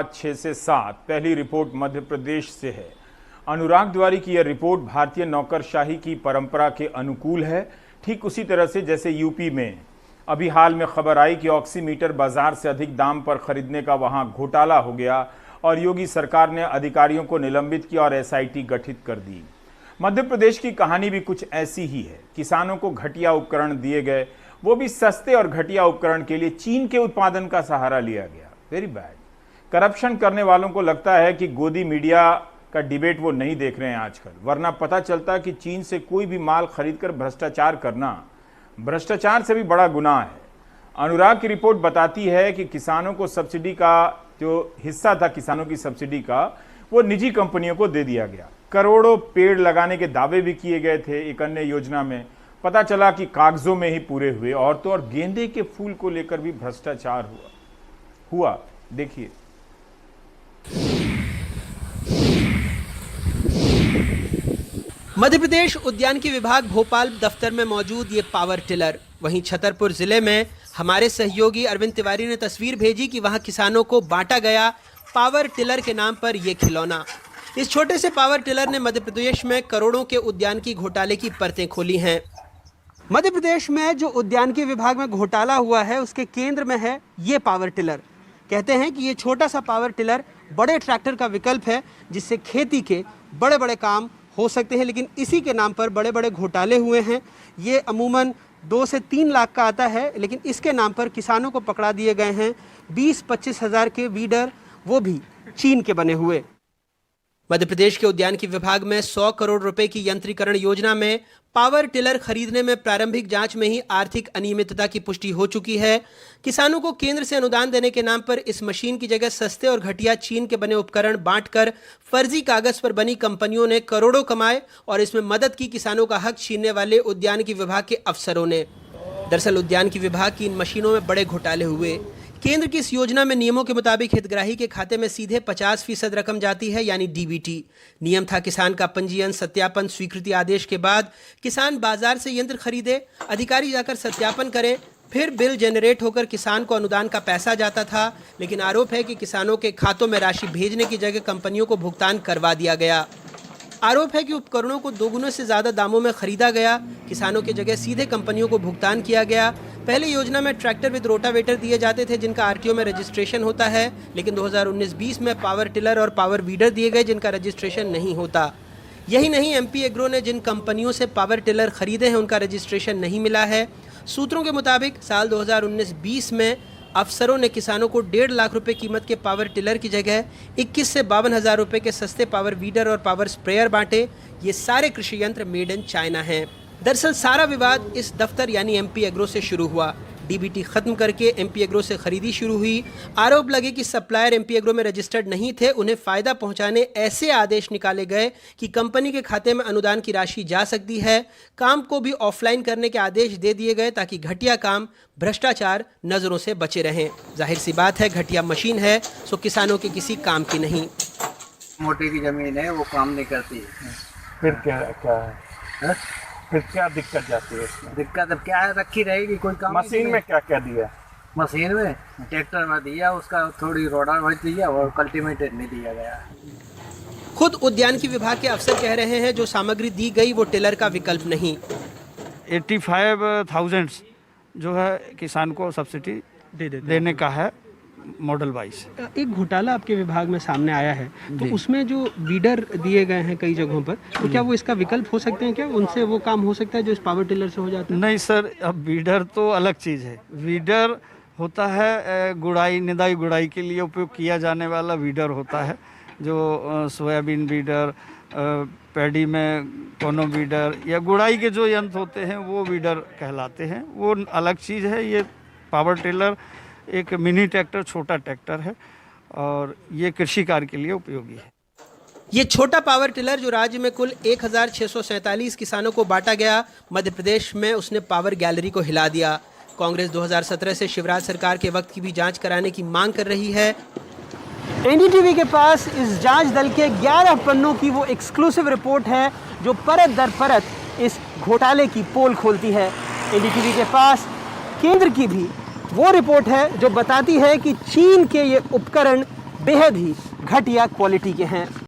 6 से 7 पहली रिपोर्ट मध्य प्रदेश से है। अनुराग तिवारी की यह रिपोर्ट भारतीय नौकरशाही की परंपरा के अनुकूल है, ठीक उसी तरह से जैसे यूपी में अभी हाल में खबर आई कि ऑक्सीमीटर बाजार से अधिक दाम पर खरीदने का वहां घोटाला हो गया और योगी सरकार ने अधिकारियों को निलंबित किया और एसआईटी गठित कर दी। मध्य प्रदेश की कहानी भी कुछ ऐसी ही है। किसानों को घटिया उपकरण दिए गए, वो भी सस्ते और घटिया उपकरण के लिए चीन के उत्पादन का सहारा लिया गया। Very bad. करप्शन करने वालों को लगता है कि गोदी मीडिया का डिबेट वो नहीं देख रहे हैं आजकल, वरना पता चलता कि चीन से कोई भी माल खरीदकर भ्रष्टाचार करना भ्रष्टाचार से भी बड़ा गुनाह है। अनुराग की रिपोर्ट बताती है कि किसानों को सब्सिडी का जो हिस्सा था, किसानों की सब्सिडी का, वो निजी कंपनियों को दे दिया गया। करोड़ों पेड़ लगाने के दावे भी किए गए थे एक अन्य योजना में, पता चला कि कागजों में ही पूरे हुए। और तो और गेंदे के फूल को लेकर भी भ्रष्टाचार हुआ। देखिए, मध्य प्रदेश उद्यानिकी विभाग भोपाल दफ्तर में मौजूद ये पावर टिलर। वहीं छतरपुर जिले में हमारे सहयोगी अरविंद तिवारी ने तस्वीर भेजी कि वहां किसानों को बांटा गया पावर टिलर के नाम पर यह खिलौना। इस छोटे से पावर टिलर ने मध्य प्रदेश में करोड़ों के उद्यानिकी घोटाले की परतें खोली हैं। मध्य प्रदेश में जो उद्यानिकी विभाग में घोटाला हुआ है उसके केंद्र में है ये पावर टिलर। कहते हैं कि ये छोटा सा पावर टिलर बड़े ट्रैक्टर का विकल्प है, जिससे खेती के बड़े बड़े काम हो सकते हैं, लेकिन इसी के नाम पर बड़े बड़े घोटाले हुए हैं। ये अमूमन 2 से 3 लाख का आता है, लेकिन इसके नाम पर किसानों को पकड़ा दिए गए हैं 20-25 हज़ार के वीडर, वो भी चीन के बने हुए। मध्य प्रदेश के उद्यानिकी विभाग में 100 करोड़ रुपए की यंत्रीकरण योजना में पावर टिलर खरीदने में प्रारंभिक जांच में ही आर्थिक अनियमितता की पुष्टि हो चुकी है। किसानों को केंद्र से अनुदान देने के नाम पर इस मशीन की जगह सस्ते और घटिया चीन के बने उपकरण बांटकर फर्जी कागज पर बनी कंपनियों ने करोड़ों कमाए और इसमें मदद की किसानों का हक छीनने वाले उद्यानिकी विभाग के अफसरों ने। दरअसल उद्यानिकी विभाग की इन मशीनों में बड़े घोटाले हुए। केंद्र की इस योजना में नियमों के मुताबिक हितग्राही के खाते में सीधे 50% रकम जाती है, यानी डीबीटी। नियम था किसान का पंजीयन, सत्यापन, स्वीकृति आदेश के बाद किसान बाजार से यंत्र खरीदे, अधिकारी जाकर सत्यापन करे, फिर बिल जनरेट होकर किसान को अनुदान का पैसा जाता था। लेकिन आरोप है कि किसानों के खातों में राशि भेजने की जगह कंपनियों को भुगतान करवा दिया गया। आरोप है कि उपकरणों को 2 गुने से ज़्यादा दामों में खरीदा गया, किसानों की जगह सीधे कंपनियों को भुगतान किया गया। पहले योजना में ट्रैक्टर विद रोटावेटर दिए जाते थे जिनका आरटीओ में रजिस्ट्रेशन होता है, लेकिन 2019-20 में पावर टिलर और पावर वीडर दिए गए जिनका रजिस्ट्रेशन नहीं होता। यही नहीं, एमपी एग्रो ने जिन कंपनियों से पावर टिलर खरीदे हैं उनका रजिस्ट्रेशन नहीं मिला है। सूत्रों के मुताबिक साल 2019-20 में अफसरों ने किसानों को 1.5 लाख रुपए कीमत के पावर टिलर की जगह 21 से 52 हज़ार रुपए के सस्ते पावर वीडर और पावर स्प्रेयर बांटे। ये सारे कृषि यंत्र मेड इन चाइना हैं। दरअसल सारा विवाद इस दफ्तर यानी एमपी एग्रो से शुरू हुआ। डीबीटी खत्म करके एमपी एग्रो से खरीदी शुरू हुई। आरोप लगे कि सप्लायर एमपी एग्रो में रजिस्टर्ड नहीं थे, उन्हें फायदा पहुंचाने ऐसे आदेश निकाले गए कि कंपनी के खाते में अनुदान की राशि जा सकती है। काम को भी ऑफलाइन करने के आदेश दे दिए गए ताकि घटिया काम, भ्रष्टाचार नजरों से बचे रहें। जाहिर सी बात है, घटिया मशीन है सो किसानों के किसी काम की नहीं। मोटे की जमीन है, वो काम नहीं करती। फिर क्या है? फिर क्या दिक्कत जाती है इसमें? दिक्कत अब क्या है, रखी रहेगी, कोई काम। मशीन में क्या क्या दिया? मशीन में ट्रैक्टर में दिया, उसका थोड़ी रोटर में दिया और कल्टीवेटर नहीं दिया गया। खुद उद्यानिकी विभाग के अफसर कह रहे हैं जो सामग्री दी गई वो टिलर का विकल्प नहीं। 85,000 जो है किसान को सब्सिडी देने का है मॉडल वाइज। एक घोटाला आपके विभाग में सामने आया है, तो उसमें जो वीडर दिए गए हैं कई जगहों पर, तो क्या वो इसका विकल्प हो सकते हैं? क्या उनसे वो काम हो सकता है जो इस पावर टिलर से हो जाता है? नहीं सर, अब वीडर तो अलग चीज़ है। वीडर होता है गुड़ाई, निदाई गुड़ाई के लिए उपयोग किया जाने वाला वीडर होता है, जो सोयाबीन वीडर, पैडी में कोनो वीडर या गुड़ाई के जो यंत्र होते हैं वो वीडर कहलाते हैं, वो अलग चीज़ है। ये पावर टिलर एक मिनी ट्रैक्टर, छोटा ट्रैक्टर है और ये कृषि कार्य के लिए उपयोगी है। ये छोटा पावर टिलर जो राज्य में कुल 1647 किसानों को बांटा गया, मध्य प्रदेश में उसने पावर गैलरी को हिला दिया। कांग्रेस 2017 से शिवराज सरकार के वक्त की भी जांच कराने की मांग कर रही है। एनडीटीवी के पास इस जांच दल के 11 पन्नों की वो एक्सक्लूसिव रिपोर्ट है जो परत दर परत इस घोटाले की पोल खोलती है। एनडीटीवी के पास केंद्र की भी वो रिपोर्ट है जो बताती है कि चीन के ये उपकरण बेहद ही घटिया क्वालिटी के हैं।